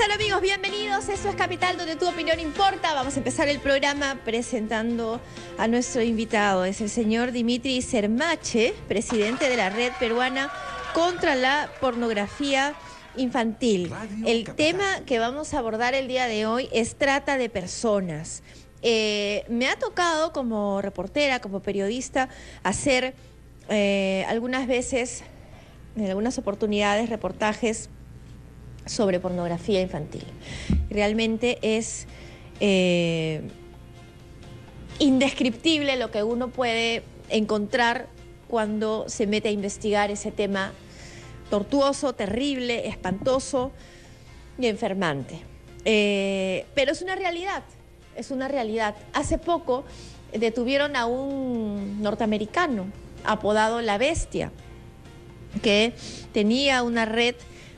están, amigos? Bienvenidos. Esto es Capital, donde tu opinión importa. Vamos a empezar el programa presentando a nuestro invitado. Es el señor Dimitri Sermache, presidente de la Red Peruana contra la Pornografía Infantil. El tema que vamos a abordar el día de hoy es trata de personas. Me ha tocado como reportera, como periodista, hacer algunas veces, en algunas oportunidades, reportajes sobre pornografía infantil. Realmente es indescriptible lo que uno puede encontrar cuando se mete a investigar ese tema tortuoso, terrible, espantoso y enfermante. Pero es una realidad, es una realidad. Hace poco detuvieron a un norteamericano apodado La Bestia, que tenía una red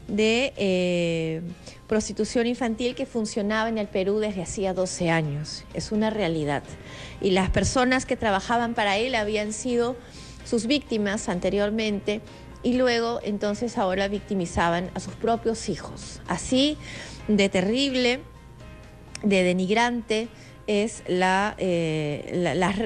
de prostitución infantil que funcionaba en el Perú desde hacía 12 años. Es una realidad. Y las personas que trabajaban para él habían sido sus víctimas anteriormente y luego entonces ahora victimizaban a sus propios hijos. Así de terrible, de denigrante es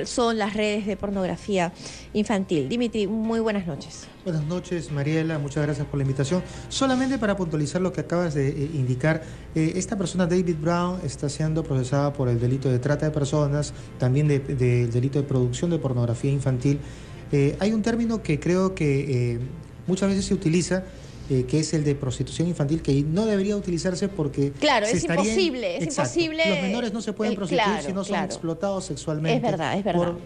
son las redes de pornografía infantil. Dimitri, muy buenas noches. Buenas noches, Mariela, muchas gracias por la invitación. Solamente para puntualizar lo que acabas de indicar, esta persona, David Brown, está siendo procesada por el delito de trata de personas, también del delito de producción de pornografía infantil. Hay un término que creo que muchas veces se utiliza, que es el de prostitución infantil, que no debería utilizarse porque... Claro, es imposible, es imposible. Los menores no se pueden prostituir si no son explotados sexualmente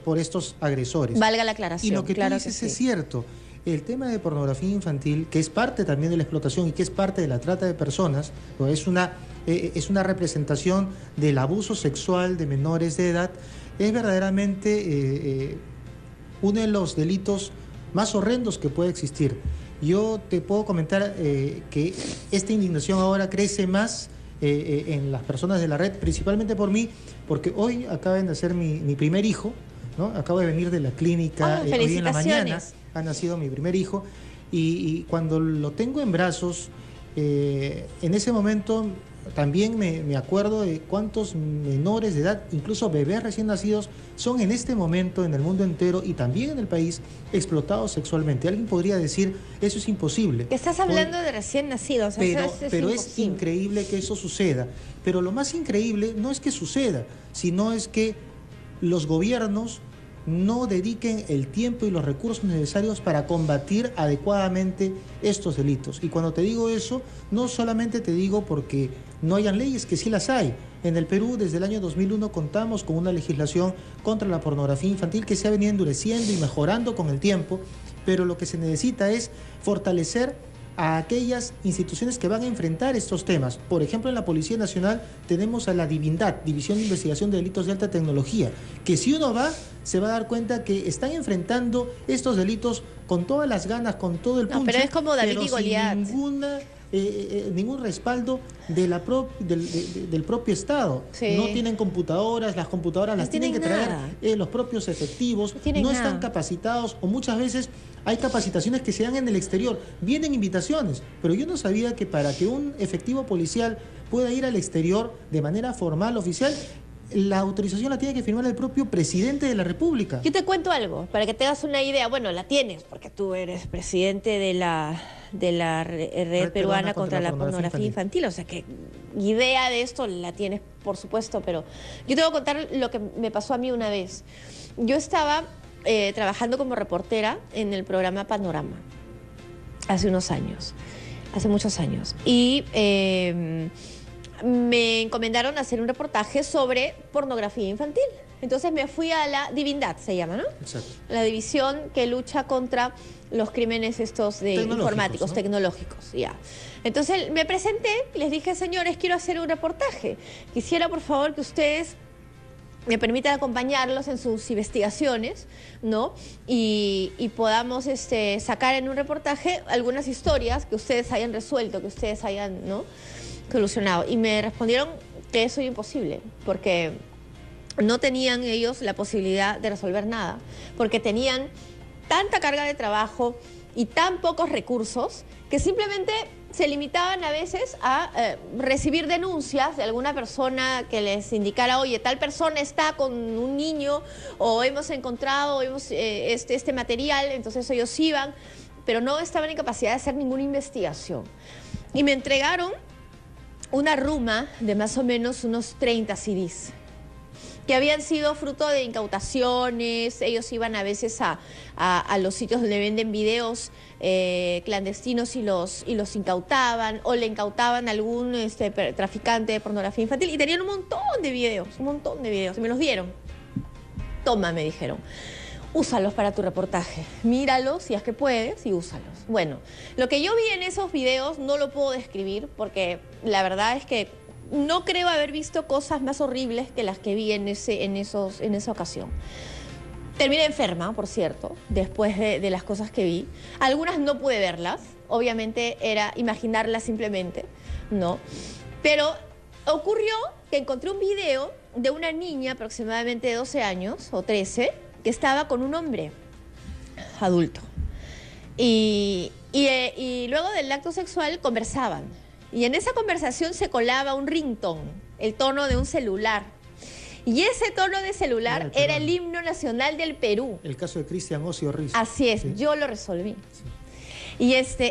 por estos agresores. Valga la aclaración. Y lo que tú dices es cierto. El tema de pornografía infantil, que es parte también de la explotación y que es parte de la trata de personas, es una representación del abuso sexual de menores de edad, es verdaderamente uno de los delitos más horrendos que puede existir. Yo te puedo comentar que esta indignación ahora crece más en las personas de la red, principalmente por mí, porque hoy acaba de nacer mi primer hijo, ¿no? Acabo de venir de la clínica, hoy en la mañana ha nacido mi primer hijo, y cuando lo tengo en brazos, en ese momento también me acuerdo de cuántos menores de edad, incluso bebés recién nacidos, son en este momento en el mundo entero y también en el país explotados sexualmente. Alguien podría decir, eso es imposible. Estás hablando de recién nacidos, pero es increíble que eso suceda. Pero lo más increíble no es que suceda, sino es que los gobiernos no dediquen el tiempo y los recursos necesarios para combatir adecuadamente estos delitos. Y cuando te digo eso, no solamente te digo porque no hayan leyes, que sí las hay. En el Perú, desde el año 2001, contamos con una legislación contra la pornografía infantil que se ha venido endureciendo y mejorando con el tiempo, pero lo que se necesita es fortalecer a aquellas instituciones que van a enfrentar estos temas. Por ejemplo, en la Policía Nacional tenemos a la DIVINDAT, División de Investigación de Delitos de Alta Tecnología, que si uno va, se va a dar cuenta que están enfrentando estos delitos con todas las ganas, con todo el punche, pero es como David y Goliat, sin ningún respaldo del propio Estado. Sí. No tienen computadoras, las computadoras las tienen que traer los propios efectivos, no están capacitados, o muchas veces hay capacitaciones que se dan en el exterior, vienen invitaciones, pero yo no sabía que para que un efectivo policial pueda ir al exterior de manera formal, oficial, la autorización la tiene que firmar el propio presidente de la República. Yo te cuento algo, para que te hagas una idea. Bueno, la tienes, porque tú eres presidente de la Red Peruana contra la Pornografía Infantil. O sea que idea de esto la tienes, por supuesto, pero yo te voy a contar lo que me pasó a mí una vez. Yo estaba trabajando como reportera en el programa Panorama hace unos años, hace muchos años. Y me encomendaron hacer un reportaje sobre pornografía infantil. Entonces me fui a la DIVINDAT, se llama, ¿no? Exacto. La división que lucha contra los crímenes estos de informáticos, ¿no? Tecnológicos, ya. Entonces me presenté y les dije, señores, quiero hacer un reportaje. Quisiera, por favor, que ustedes me permitan acompañarlos en sus investigaciones, ¿no? Y podamos sacar en un reportaje algunas historias que ustedes hayan resuelto, que ustedes hayan, ¿no?, solucionado. Y me respondieron que eso es imposible, porque no tenían ellos la posibilidad de resolver nada, porque tenían tanta carga de trabajo y tan pocos recursos que simplemente se limitaban a veces a recibir denuncias de alguna persona que les indicara, oye, tal persona está con un niño, o hemos encontrado este material. Entonces ellos iban, pero no estaban en capacidad de hacer ninguna investigación. Y me entregaron una ruma de más o menos unos 30 CDs, que habían sido fruto de incautaciones. Ellos iban a veces a los sitios donde venden videos clandestinos y los incautaban, o le incautaban a algún traficante de pornografía infantil, y tenían un montón de videos, y me los dieron. Toma, me dijeron, úsalos para tu reportaje, míralos si es que puedes y úsalos. Bueno, lo que yo vi en esos videos no lo puedo describir, porque la verdad es que no creo haber visto cosas más horribles que las que vi en esa ocasión. Terminé enferma, por cierto, después de las cosas que vi. Algunas no pude verlas, obviamente era imaginarlas simplemente, ¿no? Pero ocurrió que encontré un video de una niña aproximadamente de 12 años o 13 que estaba con un hombre adulto. Y luego del acto sexual conversaban. Y en esa conversación se colaba un ringtone, el tono de un celular. Y ese tono de celular era el himno nacional del Perú. El caso de Cristian Ocio Riz. Así es, sí. Yo lo resolví. Sí.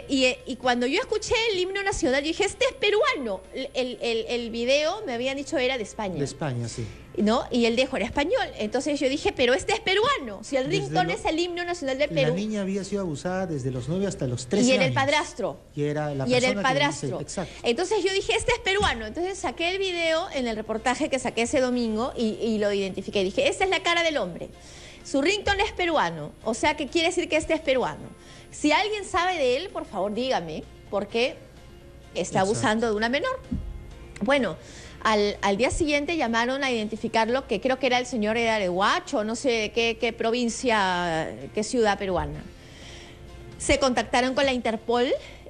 Y cuando yo escuché el himno nacional, yo dije, este es peruano. El video, me habían dicho, era de España. De España, sí. ¿No? Y el dejo era español. Entonces yo dije, pero este es peruano. Si el ringtone es el himno nacional del Perú. La niña había sido abusada desde los 9 hasta los 13 años. Y en el padrastro. Y era la persona el padrastro. Que dice, exacto. Entonces yo dije, este es peruano. Entonces saqué el video en el reportaje que saqué ese domingo y lo identifiqué. Dije, esta es la cara del hombre. Su ringtone es peruano. O sea, que quiere decir que este es peruano. Si alguien sabe de él, por favor, dígame, porque está abusando de una menor. Bueno, al día siguiente llamaron a identificarlo, que creo que era el señor de Huacho, no sé qué provincia, qué ciudad peruana. Se contactaron con la Interpol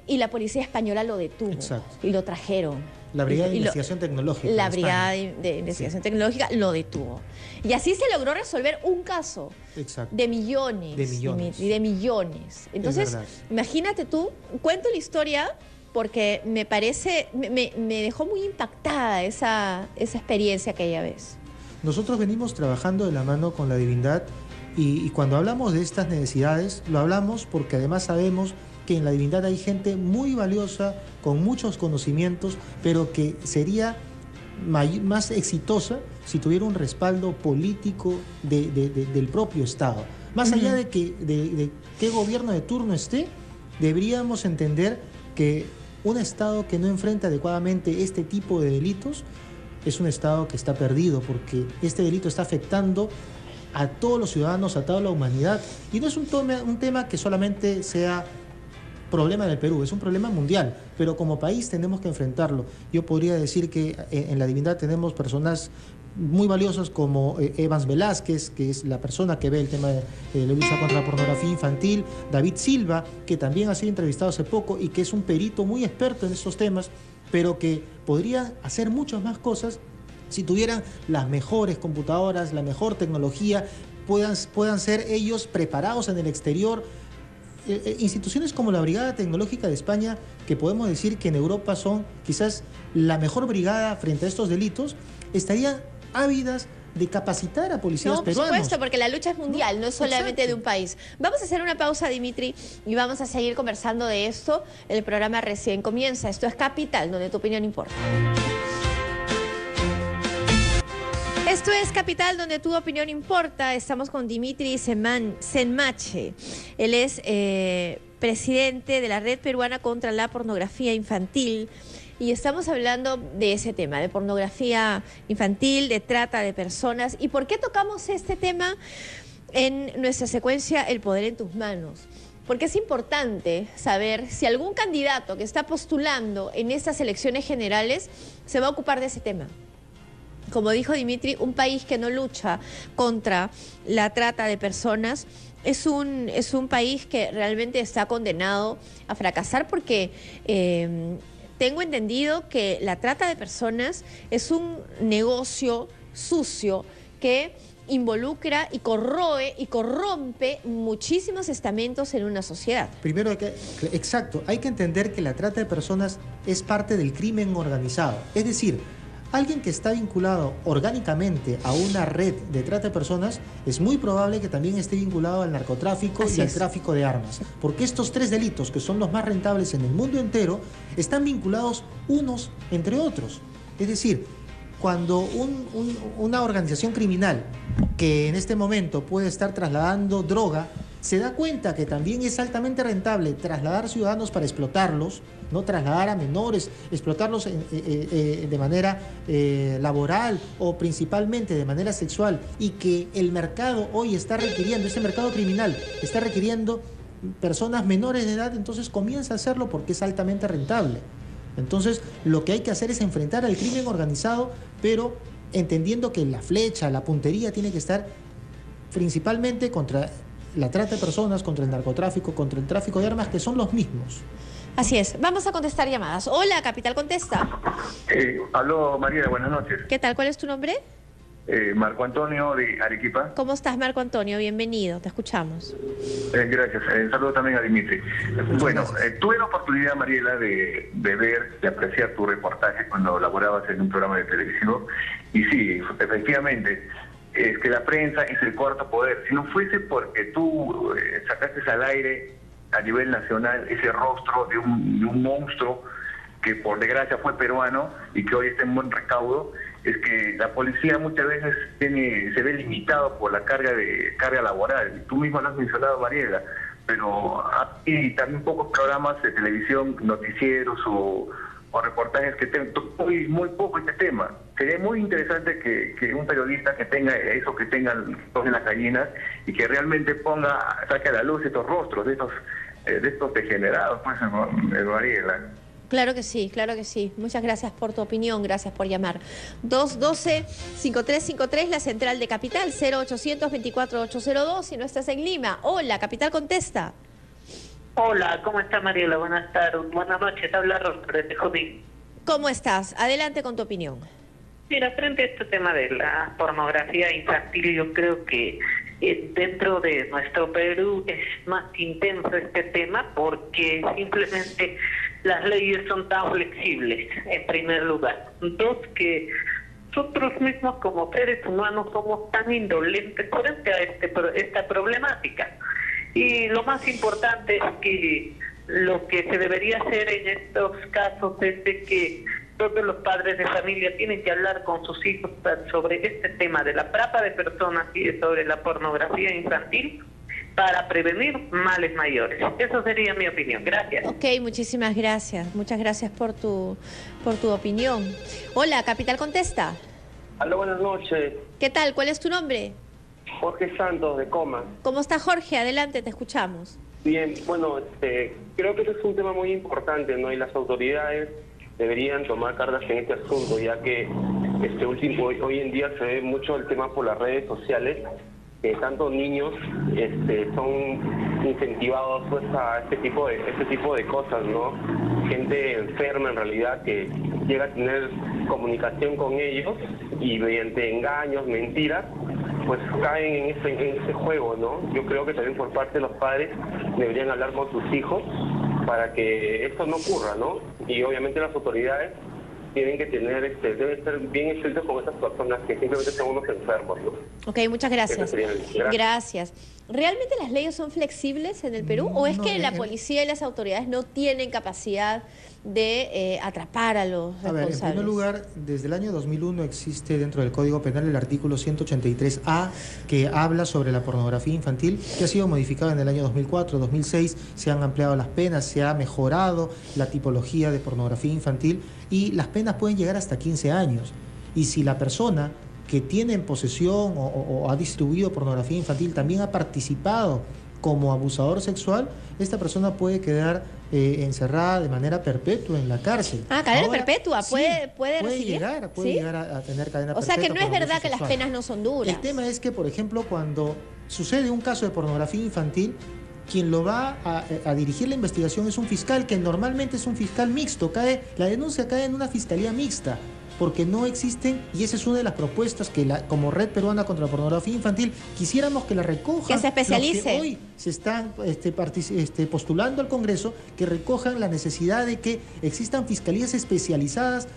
y la policía española lo detuvo. Exacto. Y lo trajeron. La Brigada de Investigación Tecnológica. La Brigada de Investigación Tecnológica lo detuvo. Y así se logró resolver un caso. Exacto. De millones. De millones. Dimitri, de millones. Entonces, imagínate tú, cuento la historia porque me parece, me dejó muy impactada esa experiencia aquella vez. Nosotros venimos trabajando de la mano con la Divindad y cuando hablamos de estas necesidades, lo hablamos porque además sabemos que en la Divindad hay gente muy valiosa, con muchos conocimientos, pero que sería más exitosa si tuviera un respaldo político del propio Estado. Más allá de qué gobierno de turno esté, deberíamos entender que un Estado que no enfrenta adecuadamente este tipo de delitos es un Estado que está perdido, porque este delito está afectando a todos los ciudadanos, a toda la humanidad. Y no es un tema que solamente sea problema del Perú, es un problema mundial, pero como país tenemos que enfrentarlo. Yo podría decir que en la Divindad tenemos personas muy valiosas como Evans Velázquez, que es la persona que ve el tema de la lucha contra la pornografía infantil, David Silva, que también ha sido entrevistado hace poco y que es un perito muy experto en estos temas, pero que podría hacer muchas más cosas si tuvieran las mejores computadoras, la mejor tecnología, puedan ser ellos preparados en el exterior. Instituciones como la Brigada Tecnológica de España, que podemos decir que en Europa son quizás la mejor brigada frente a estos delitos, estarían ávidas de capacitar a policías peruanos. Por supuesto, porque la lucha es mundial, no es solamente de un país. Vamos a hacer una pausa, Dimitri, y vamos a seguir conversando de esto. El programa recién comienza. Esto es Capital, donde tu opinión importa. Esto es Capital, donde tu opinión importa. Estamos con Dimitri Senmache. Él es presidente de la Red Peruana contra la Pornografía Infantil. Y estamos hablando de ese tema, de pornografía infantil, de trata de personas. ¿Y por qué tocamos este tema en nuestra secuencia El Poder en tus Manos? Porque es importante saber si algún candidato que está postulando en estas elecciones generales se va a ocupar de ese tema. Como dijo Dimitri, un país que no lucha contra la trata de personas es un país que realmente está condenado a fracasar, porque tengo entendido que la trata de personas es un negocio sucio que involucra y corroe y corrompe muchísimos estamentos en una sociedad. Primero, exacto, hay que entender que la trata de personas es parte del crimen organizado. Es decir, alguien que está vinculado orgánicamente a una red de trata de personas es muy probable que también esté vinculado al narcotráfico y al tráfico de armas. Porque estos tres delitos, que son los más rentables en el mundo entero, están vinculados unos entre otros. Es decir, cuando una organización criminal que en este momento puede estar trasladando droga, se da cuenta que también es altamente rentable trasladar ciudadanos para explotarlos, ¿no? Trasladar a menores, explotarlos de manera laboral o principalmente de manera sexual, y que el mercado hoy está requiriendo, ese mercado criminal está requiriendo personas menores de edad, entonces comienza a hacerlo porque es altamente rentable. Entonces, lo que hay que hacer es enfrentar al crimen organizado, pero entendiendo que la flecha, la puntería tiene que estar principalmente contra la trata de personas, contra el narcotráfico, contra el tráfico de armas, que son los mismos. Así es. Vamos a contestar llamadas. Hola, Capital Contesta. Aló, María, buenas noches. ¿Qué tal? ¿Cuál es tu nombre? Marco Antonio de Arequipa. ¿Cómo estás, Marco Antonio? Bienvenido, te escuchamos. Gracias. Saludo también a Dimitri. Bueno, tuve la oportunidad, Mariela, de ver, de apreciar tu reportaje cuando laborabas en un programa de televisión. Y sí, efectivamente, es que la prensa es el cuarto poder. Si no fuese porque tú sacaste al aire a nivel nacional ese rostro de un monstruo que por desgracia fue peruano y que hoy está en buen recaudo, es que la policía muchas veces se ve limitado por la carga laboral. Tú mismo lo has mencionado, Mariela, pero hay también pocos programas de televisión, noticieros o reportajes que tengan muy poco este tema. Sería muy interesante que un periodista que tenga eso, que tenga los en las gallinas y que realmente saque a la luz estos rostros de estos degenerados, pues, Mariela. Claro que sí, claro que sí. Muchas gracias por tu opinión, gracias por llamar. 212-5353, la central de Capital, 0800-24802, si no estás en Lima. Hola, Capital Contesta. Hola, ¿cómo está, Mariela? Buenas tardes, buenas noches, te habla Rosco de Junín. ¿Cómo estás? Adelante con tu opinión. Mira, frente a este tema de la pornografía infantil, yo creo que dentro de nuestro Perú es más intenso este tema porque simplemente las leyes son tan flexibles, en primer lugar. Dos, que nosotros mismos como seres humanos somos tan indolentes frente a esta problemática. Y lo más importante es que lo que se debería hacer en estos casos es de que todos los padres de familia tienen que hablar con sus hijos sobre este tema de la trata de personas y sobre la pornografía infantil para prevenir males mayores. Eso sería mi opinión. Gracias. Ok, muchísimas gracias. Muchas gracias por tu opinión. Hola, Capital Contesta. Aló, buenas noches. ¿Qué tal? ¿Cuál es tu nombre? Jorge Santos, de Coma. ¿Cómo está, Jorge? Adelante, te escuchamos. Bien, bueno, creo que ese es un tema muy importante, ¿no? Y las autoridades deberían tomar cartas en este asunto, ya que hoy en día se ve mucho el tema por las redes sociales, que tantos niños son incentivados pues, a este tipo de cosas, ¿no? Gente enferma en realidad que llega a tener comunicación con ellos y mediante engaños, mentiras, pues caen en ese juego, ¿no? Yo creo que también por parte de los padres deberían hablar con sus hijos para que esto no ocurra, ¿no? Y obviamente las autoridades tienen que tener, deben ser bien estrictos con esas personas que simplemente son unos enfermos, ¿no? Ok, muchas gracias. Gracias. ¿Realmente las leyes son flexibles en el Perú? ¿O es que la policía y las autoridades no tienen capacidad de atrapar a los responsables? En primer lugar, desde el año 2001 existe dentro del Código Penal el artículo 183A que habla sobre la pornografía infantil, que ha sido modificado en el año 2004, 2006, se han ampliado las penas, se ha mejorado la tipología de pornografía infantil y las penas pueden llegar hasta 15 años. Y si la persona que tiene en posesión o ha distribuido pornografía infantil también ha participado como abusador sexual, esta persona puede quedar encerrada de manera perpetua en la cárcel. Ah, cadena perpetua, sí, puede recibir. Puede llegar a tener cadena perpetua. O sea que no es verdad que las penas no son duras. El tema es que, por ejemplo, cuando sucede un caso de pornografía infantil, quien lo va a dirigir la investigación es un fiscal que normalmente es un fiscal mixto. La denuncia cae en una fiscalía mixta. porque no existen, y esa es una de las propuestas que como Red Peruana contra la Pornografía Infantil quisiéramos que la recojan. Que se especialice. Los que hoy se están postulando al Congreso, que recojan la necesidad de que existan fiscalías especializadas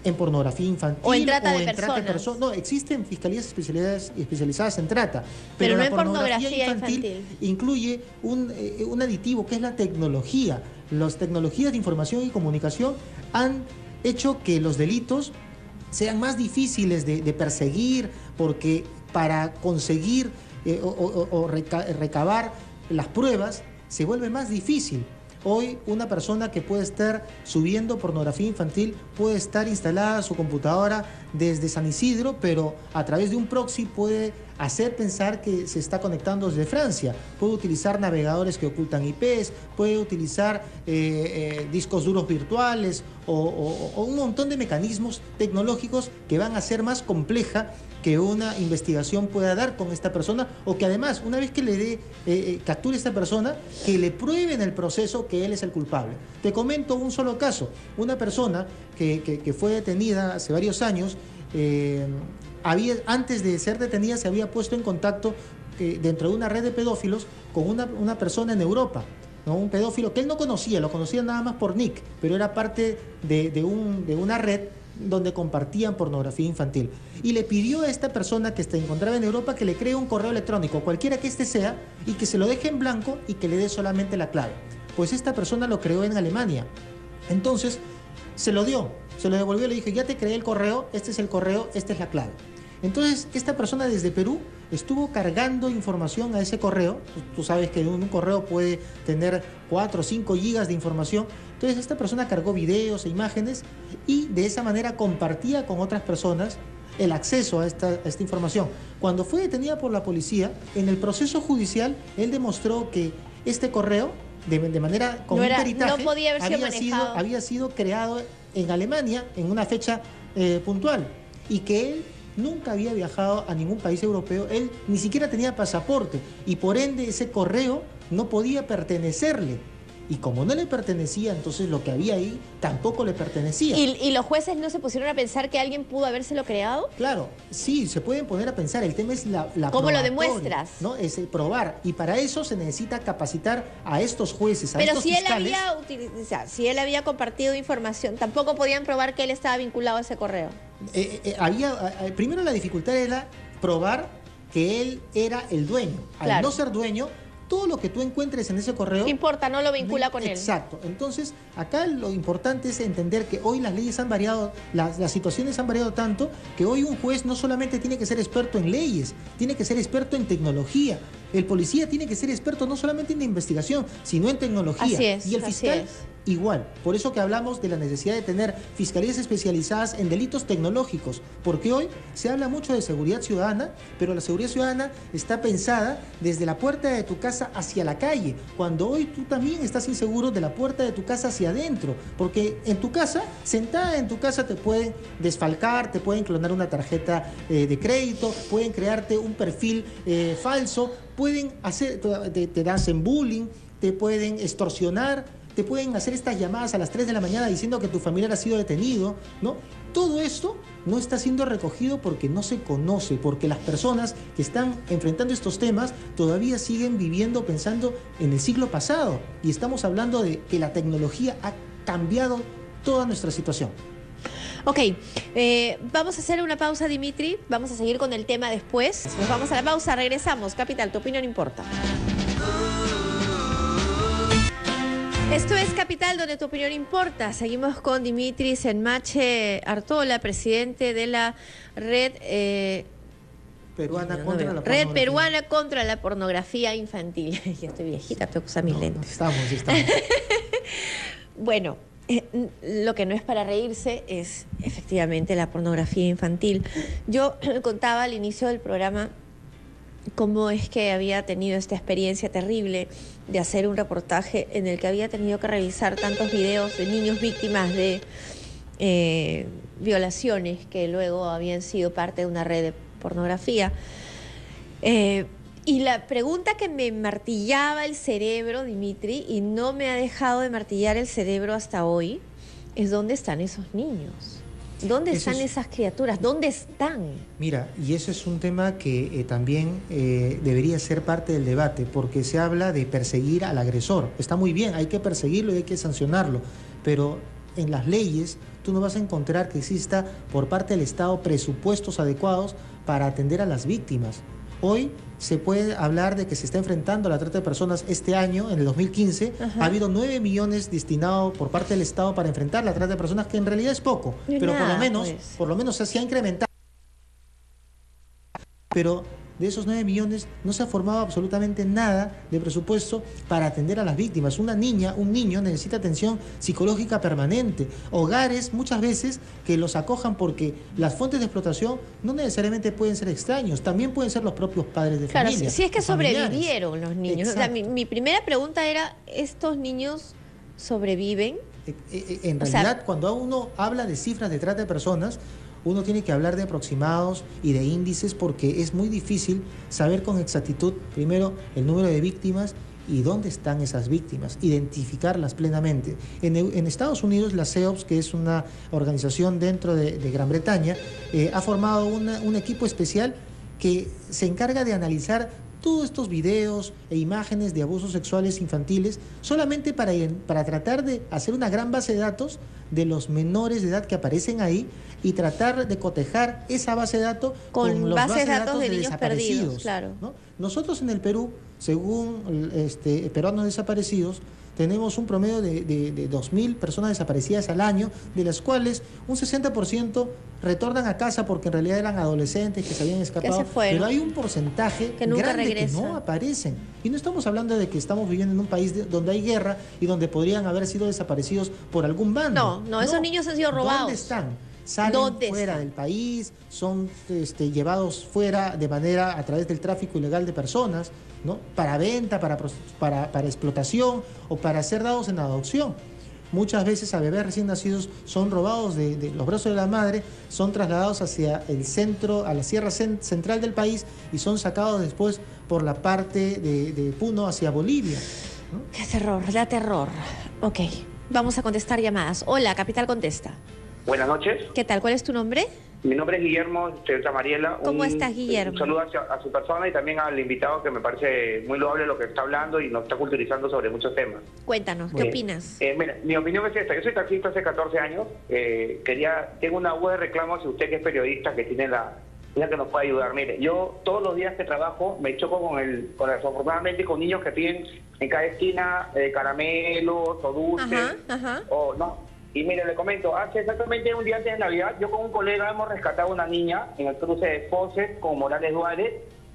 en pornografía infantil o en trata de personas. No, existen fiscalías especializadas en trata, pero no la en pornografía infantil. Incluye un aditivo que es la tecnología. Las tecnologías de información y comunicación han hecho que los delitos sean más difíciles de perseguir, porque para conseguir recabar las pruebas se vuelve más difícil. Hoy una persona que puede estar subiendo pornografía infantil puede estar instalada su computadora desde San Isidro, pero a través de un proxy puede hacer pensar que se está conectando desde Francia. Puede utilizar navegadores que ocultan IPs, puede utilizar discos duros virtuales o un montón de mecanismos tecnológicos que van a hacer más compleja que una investigación pueda dar con esta persona, o que además, una vez que le capture a esta persona, que le prueben el proceso que él es el culpable. Te comento un solo caso. Una persona que fue detenida hace varios años, antes de ser detenida se había puesto en contacto dentro de una red de pedófilos con una persona en Europa, ¿no? Un pedófilo que él no conocía, lo conocía nada más por nick, pero era parte de una red donde compartían pornografía infantil. Y le pidió a esta persona que se encontraba en Europa que le cree un correo electrónico, cualquiera que este sea, y que se lo deje en blanco y que le dé solamente la clave. Pues esta persona lo creó en Alemania. Entonces, se lo dio, se lo devolvió, le dijo, ya te creé el correo, este es el correo, esta es la clave. Entonces, esta persona desde Perú estuvo cargando información a ese correo. Tú sabes que un correo puede tener 4 o 5 gigas de información. Entonces, esta persona cargó videos e imágenes y de esa manera compartía con otras personas el acceso a esta información. Cuando fue detenida por la policía, en el proceso judicial, él demostró que este correo, de manera con un peritaje, no podía haber sido manejado. había sido creado en Alemania en una fecha puntual, y que él nunca había viajado a ningún país europeo, él ni siquiera tenía pasaporte, y por ende ese correo no podía pertenecerle. Y como no le pertenecía, entonces lo que había ahí tampoco le pertenecía. ¿Y los jueces no se pusieron a pensar que alguien pudo habérselo creado? Claro, sí, se pueden poner a pensar. El tema es la ¿cómo lo demuestras? ¿No? Es probar. Y para eso se necesita capacitar a estos jueces, a estos fiscales. Pero si él había compartido información, tampoco podían probar que él estaba vinculado a ese correo. Primero la dificultad era probar que él era el dueño. Al no ser dueño, todo lo que tú encuentres en ese correo... No importa, no lo vincula con él. Exacto. Entonces, acá lo importante es entender que hoy las leyes han variado, las situaciones han variado tanto, que hoy un juez no solamente tiene que ser experto en leyes, tiene que ser experto en tecnología. El policía tiene que ser experto no solamente en investigación, sino en tecnología. Así es, y el fiscal igual. Por eso que hablamos de la necesidad de tener fiscalías especializadas en delitos tecnológicos, porque hoy se habla mucho de seguridad ciudadana, pero la seguridad ciudadana está pensada desde la puerta de tu casa hacia la calle, cuando hoy tú también estás inseguro de la puerta de tu casa hacia adentro, porque en tu casa, sentada en tu casa, te pueden desfalcar, te pueden clonar una tarjeta de crédito, pueden crearte un perfil falso, pueden hacer, te hacen bullying, te pueden extorsionar, te pueden hacer estas llamadas a las 3 de la mañana diciendo que tu familiar ha sido detenido, ¿no? Todo esto no está siendo recogido porque no se conoce, porque las personas que están enfrentando estos temas todavía siguen viviendo pensando en el siglo pasado, y estamos hablando de que la tecnología ha cambiado toda nuestra situación. Ok, vamos a hacer una pausa, Dimitri, vamos a seguir con el tema después. Nos vamos a la pausa, regresamos. Capital, tu opinión importa. Esto es Capital, donde tu opinión importa. Seguimos con Dimitri Senmache Artola, presidente de la Red Peruana contra la Pornografía Infantil. Ya estoy viejita, tengo que usar mis lentes. Estamos. Bueno, lo que no es para reírse es efectivamente la pornografía infantil. Yo contaba al inicio del programa cómo es que había tenido esta experiencia terrible de hacer un reportaje en el que había tenido que revisar tantos videos de niños víctimas de violaciones que luego habían sido parte de una red de pornografía. Y la pregunta que me martillaba el cerebro, Dimitri, y no me ha dejado de martillar el cerebro hasta hoy, es ¿dónde están esos niños? ¿Dónde Eso están es- esas criaturas? ¿Dónde están? Mira, y ese es un tema que también debería ser parte del debate, porque se habla de perseguir al agresor. Está muy bien, hay que perseguirlo y hay que sancionarlo, pero en las leyes tú no vas a encontrar que exista por parte del Estado presupuestos adecuados para atender a las víctimas. Hoy se puede hablar de que se está enfrentando a la trata de personas este año, en el 2015. Ajá. Ha habido 9 millones destinados por parte del Estado para enfrentar la trata de personas, que en realidad es poco, No es pero nada, pues. por lo menos se ha incrementado. Pero de esos 9 millones no se ha formado absolutamente nada de presupuesto para atender a las víctimas. Una niña, un niño necesita atención psicológica permanente. Hogares muchas veces que los acojan, porque las fuentes de explotación no necesariamente pueden ser extraños, también pueden ser los propios padres de Claro, familia. si es que o familiares. sobrevivieron los niños. O sea, Exacto. mi primera pregunta era, ¿estos niños sobreviven? En O sea, realidad, cuando uno habla de cifras de trata de personas, uno tiene que hablar de aproximados y de índices, porque es muy difícil saber con exactitud, primero, el número de víctimas y dónde están esas víctimas, identificarlas plenamente. En Estados Unidos, la CEOPS, que es una organización dentro de Gran Bretaña, ha formado un equipo especial que se encarga de analizar todos estos videos e imágenes de abusos sexuales infantiles, solamente para tratar de hacer una gran base de datos de los menores de edad que aparecen ahí, y tratar de cotejar esa base de datos Con los bases de datos de niños desaparecidos, perdidos, claro. ¿no? Nosotros en el Perú, según peruanos desaparecidos, tenemos un promedio de 2.000 personas desaparecidas al año, de las cuales un 60% retornan a casa porque en realidad eran adolescentes que se habían escapado. se fueron. Pero hay un porcentaje Que nunca grande regresa. que no aparecen. Y no estamos hablando de que estamos viviendo en un país donde hay guerra y donde podrían haber sido desaparecidos por algún bando. No, esos niños han sido robados. ¿Dónde están? Salen ¿Dónde fuera están? del país, son llevados fuera de manera a través del tráfico ilegal de personas, ¿no? Para venta, para explotación o para ser dados en adopción. Muchas veces a bebés recién nacidos son robados de los brazos de la madre, son trasladados hacia el centro, a la sierra central del país, y son sacados después por la parte de Puno hacia Bolivia, ¿no? Qué terror, da terror. Ok, vamos a contestar llamadas. Hola, Capital Contesta. Buenas noches, ¿Qué tal? ¿Cuál es tu nombre? mi nombre es Guillermo, señorita Mariela. ¿Cómo estás, Guillermo? Un saludo a su persona y también al invitado, que me parece muy loable lo que está hablando y nos está culturizando sobre muchos temas. Cuéntanos, ¿qué opinas? Mira, mi opinión es esta. Yo soy taxista hace 14 años. Tengo una voz de reclamo hacia usted, que es periodista, que tiene la que nos puede ayudar. Mire, yo todos los días que trabajo me choco desafortunadamente con niños que piden en cada esquina caramelos o dulces. Ajá. O no. Y mire, le comento, hace exactamente un día antes de Navidad, yo con un colega hemos rescatado a una niña en el cruce de Foses con Morales Duárez,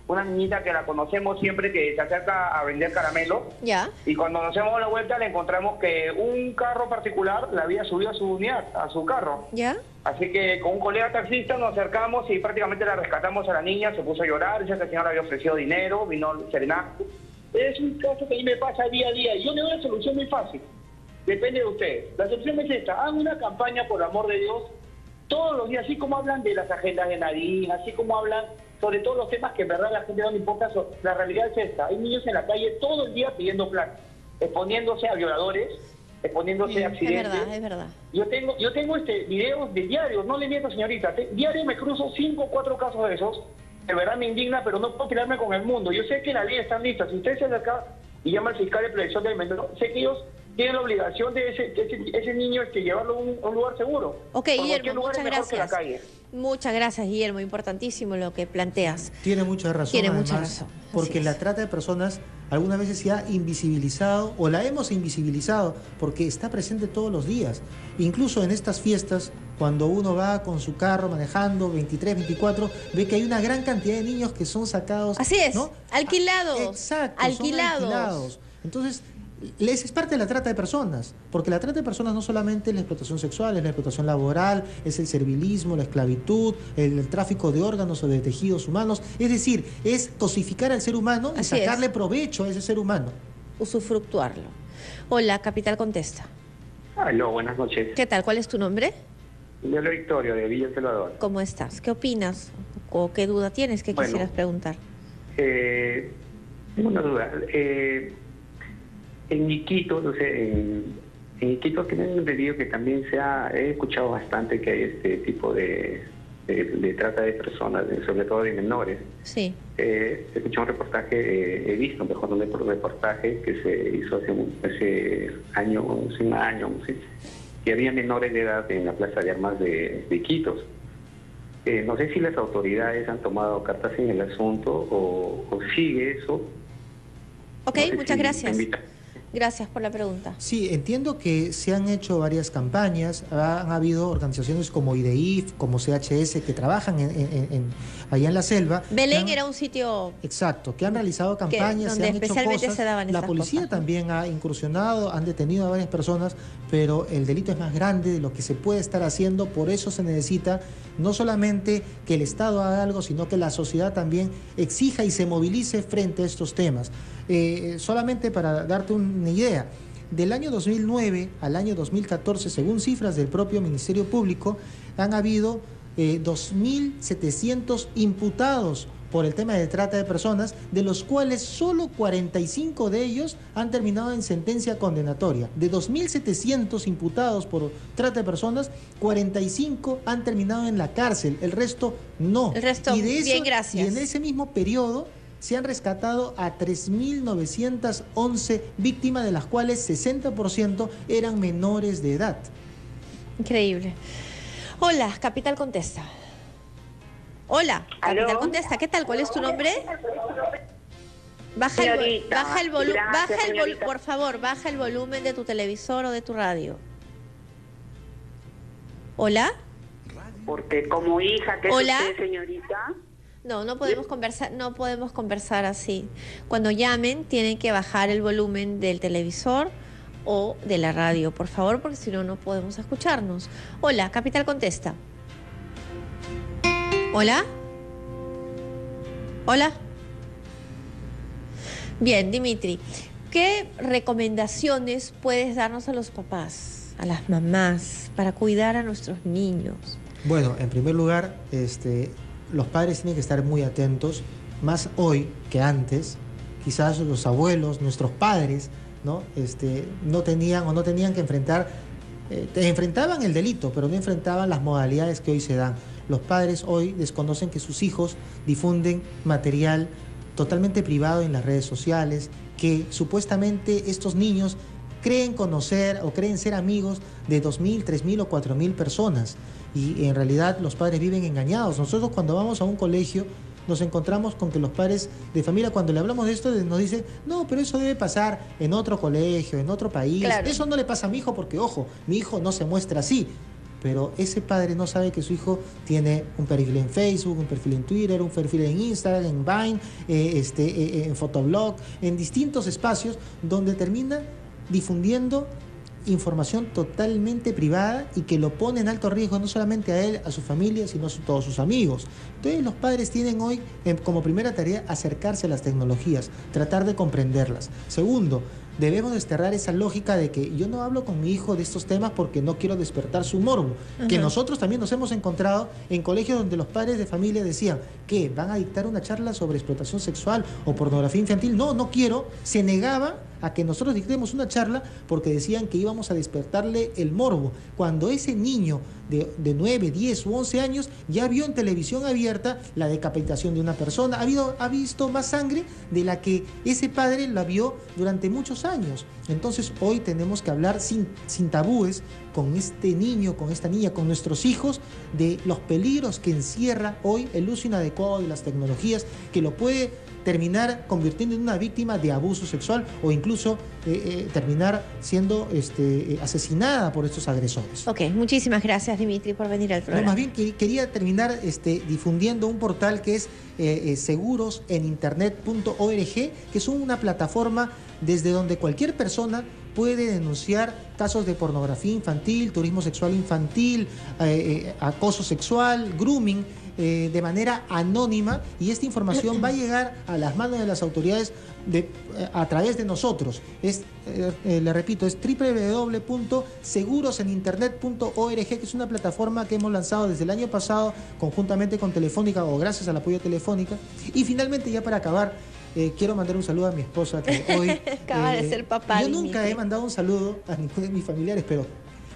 una niñita que la conocemos siempre, que se acerca a vender caramelos. Ya. Y cuando nos hemos dado la vuelta, le encontramos que un carro particular la había subido a su unidad, a su carro. ¿Ya? Así que con un colega taxista nos acercamos y prácticamente la rescatamos a la niña. Se puso a llorar, dice que el señor había ofrecido dinero, vino serenazgo. Es un caso que a mí me pasa día a día y yo le doy una solución muy fácil. Depende de ustedes. La solución es esta: hagan una campaña, por amor de Dios, todos los días, así como hablan de las agendas de Nadine, así como hablan sobre todos los temas que en verdad a la gente no le importa. La realidad es esta: hay niños en la calle todo el día pidiendo plata, exponiéndose a violadores, exponiéndose a accidentes. Es verdad. Yo tengo videos de diarios, no le miento, señorita, diario me cruzo 5 o 4 casos de esos. De verdad me indigna, pero no puedo quedarme con el mundo. Yo sé que la ley está lista. Si usted se acerca y llama al fiscal de protección del menor, sé que ellos tienen la obligación de ese niño llevarlo a un lugar seguro. Ok, Por Guillermo, cualquier lugar muchas es mejor que la gracias. calle. Muchas gracias, Guillermo. Importantísimo lo que planteas. Tiene mucha razón. Tiene mucha además, razón, así porque es. la trata de personas algunas veces se ha invisibilizado, o la hemos invisibilizado, porque está presente todos los días. Incluso en estas fiestas, cuando uno va con su carro manejando 23, 24, ve que hay una gran cantidad de niños que son sacados. Así es, ¿no? alquilados. Exacto, Alquilados. son alquilados. Entonces, es parte de la trata de personas, porque la trata de personas no solamente es la explotación sexual, es la explotación laboral, es el servilismo, la esclavitud, el tráfico de órganos o de tejidos humanos. Es decir, es cosificar al ser humano y Así es. sacarle provecho a ese ser humano. Usufructuarlo. Hola, Capital Contesta. Aló, buenas noches. ¿Qué tal? ¿Cuál es tu nombre? Yo soy Victorio, de Villa El Salvador. ¿Cómo estás? ¿Qué opinas? ¿O qué duda tienes que Bueno. quisieras preguntar? Tengo una duda. En Iquitos, no sé, En Iquitos tienen entendido que también he escuchado bastante que hay este tipo de trata de personas, sobre todo de menores. Sí. He escuchado un reportaje, he visto mejor un reportaje que se hizo hace un año, ¿sí? Que había menores de edad en la Plaza de Armas de Iquitos. No sé si las autoridades han tomado cartas en el asunto o sigue eso. Ok, no sé muchas si gracias. Gracias por la pregunta. Sí, entiendo que se han hecho varias campañas, han habido organizaciones como IDEIF, como CHS, que trabajan allá en la selva. Belén era un sitio... Exacto, que han realizado campañas, donde se han hecho especialmente cosas. se daban La estas policía cosas, ¿no? también ha incursionado, han detenido a varias personas, pero el delito es más grande de lo que se puede estar haciendo, por eso se necesita no solamente que el Estado haga algo, sino que la sociedad también exija y se movilice frente a estos temas. Solamente para darte una idea, del año 2009 al año 2014, según cifras del propio Ministerio Público, han habido 2.700 imputados por el tema de trata de personas, de los cuales solo 45 de ellos han terminado en sentencia condenatoria. De 2.700 imputados por trata de personas, 45 han terminado en la cárcel, el resto no. El resto, y de eso, bien, gracias. Y en ese mismo periodo se han rescatado a 3.911 víctimas, de las cuales 60% eran menores de edad. Increíble. Hola, Capital Contesta. Hola, ¿Aló? Capital Contesta. ¿Qué tal? ¿Cuál es tu nombre? Baja Señorita, baja el volumen, gracias, señorita. por favor, baja el volumen de tu televisor o de tu radio. ¿Hola? Porque como hija, ¿qué es Hola. usted, señorita? No podemos conversar así. Cuando llamen tienen que bajar el volumen del televisor o de la radio, por favor, porque si no, no podemos escucharnos. Hola, Capital Contesta. Hola. Hola. Bien, Dimitri, ¿qué recomendaciones puedes darnos a los papás, a las mamás, para cuidar a nuestros niños? Bueno, en primer lugar, los padres tienen que estar muy atentos, más hoy que antes. Quizás los abuelos, nuestros padres, ¿no? No tenían que enfrentar, enfrentaban el delito, pero no enfrentaban las modalidades que hoy se dan. Los padres hoy desconocen que sus hijos difunden material totalmente privado en las redes sociales, que supuestamente estos niños creen conocer o creen ser amigos de 2.000, 3.000 o 4.000 personas. Y en realidad los padres viven engañados. Nosotros cuando vamos a un colegio nos encontramos con que los padres de familia, cuando le hablamos de esto, nos dicen: no, pero eso debe pasar en otro colegio, en otro país. Claro. Eso no le pasa a mi hijo porque, ojo, mi hijo no se muestra así. Pero ese padre no sabe que su hijo tiene un perfil en Facebook, un perfil en Twitter, un perfil en Instagram, en Vine, en Photoblog, en distintos espacios donde termina difundiendo información totalmente privada y que lo pone en alto riesgo no solamente a él, a su familia, sino a todos sus amigos. Entonces los padres tienen hoy como primera tarea acercarse a las tecnologías, tratar de comprenderlas. Segundo, debemos desterrar esa lógica de que yo no hablo con mi hijo de estos temas porque no quiero despertar su morbo. Que nosotros también nos hemos encontrado en colegios donde los padres de familia decían que van a dictar una charla sobre explotación sexual o pornografía infantil. No quiero. Se negaba a que nosotros dictemos una charla porque decían que íbamos a despertarle el morbo. Cuando ese niño de 9, 10 u 11 años ya vio en televisión abierta la decapitación de una persona, ha visto más sangre de la que ese padre la vio durante muchos años. Entonces hoy tenemos que hablar sin tabúes con este niño, con esta niña, con nuestros hijos, de los peligros que encierra hoy el uso inadecuado de las tecnologías, que lo puede terminar convirtiendo en una víctima de abuso sexual o incluso terminar siendo asesinada por estos agresores. Ok, muchísimas gracias, Dimitri, por venir al programa. No, más bien quería terminar difundiendo un portal que es seguroseninternet.org, que es una plataforma desde donde cualquier persona puede denunciar casos de pornografía infantil, turismo sexual infantil, acoso sexual, grooming, de manera anónima, y esta información va a llegar a las manos de las autoridades a través de nosotros. Le repito, es www.seguroseninternet.org, que es una plataforma que hemos lanzado desde el año pasado conjuntamente con Telefónica, o gracias al apoyo de Telefónica. Y finalmente, ya para acabar, quiero mandar un saludo a mi esposa que hoy... Acaba de ser papá. Yo nunca he mandado un saludo a ninguno de mis familiares, pero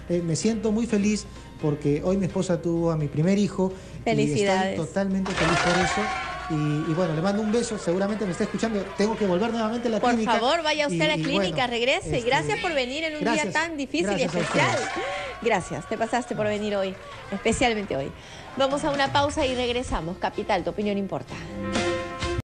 me siento muy feliz porque hoy mi esposa tuvo a mi primer hijo. Felicidades. Y estoy totalmente feliz por eso. Y bueno, le mando un beso, seguramente me está escuchando. Tengo que volver nuevamente a la clínica. Por favor, vaya usted a la clínica, bueno, regrese. Gracias por venir en un día tan difícil y especial. Gracias, te pasaste por venir hoy, especialmente hoy. Vamos a una pausa y regresamos. Capital, tu opinión importa.